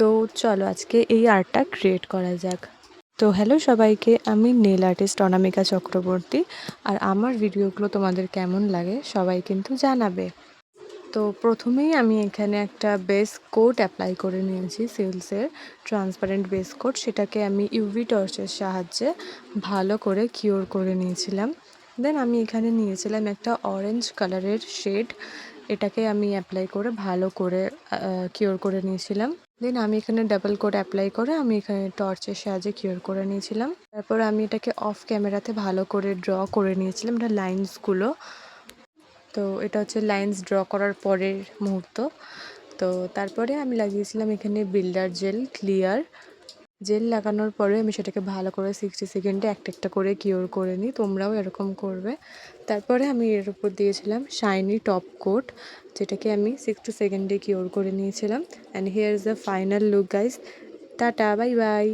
তো চলো আজকে এই আর্টটা ক্রিয়েট করা যাক। তো হ্যালো সবাইকে, আমি নেল আর্টিস্ট অনামিকা চক্রবর্তী। আর আমার ভিডিওগুলো তোমাদের কেমন লাগে সবাই কিন্তু জানাবে। তো প্রথমেই আমি এখানে একটা বেস কোট অ্যাপ্লাই করে নিয়েছি, সিলসের ট্রান্সপারেন্ট বেস কোট। সেটাকে আমি ইউভি টর্চের সাহায্যে ভালো করে কিওর করে নিয়েছিলাম। দেন আমি এখানে নিয়েছিলাম একটা অরেঞ্জ কালারের শেড, এটাকে আমি অ্যাপ্লাই করে ভালো করে কিওর করে নিয়েছিলাম। দেন আমি এখানে ডাবল কোট অ্যাপ্লাই করে আমি এখানে টর্চের সাহায্যে কিওর করে নিয়েছিলাম। তারপর আমি এটাকে অফ ক্যামেরাতে ভালো করে ড্র করে নিয়েছিলাম, এটা লাইন্সগুলো। তো এটা হচ্ছে লাইন্স ড্র করার পরের মুহূর্ত। তো তারপরে আমি লাগিয়েছিলাম এখানে বিল্ডার জেল ক্লিয়ার। জেল লাগানোর পরে আমি সেটাকে ভালো করে 60 সেকেন্ডে একটা একটা করে কিওর করে নিই, তোমরাও এরকম করবে। তারপরে আমি এর উপর দিয়েছিলাম শাইনি টপ কোট, যেটাকে আমি 60 সেকেন্ডে কিওর করে নিয়েছিলাম। And here is the final look guys. Tata, bye bye.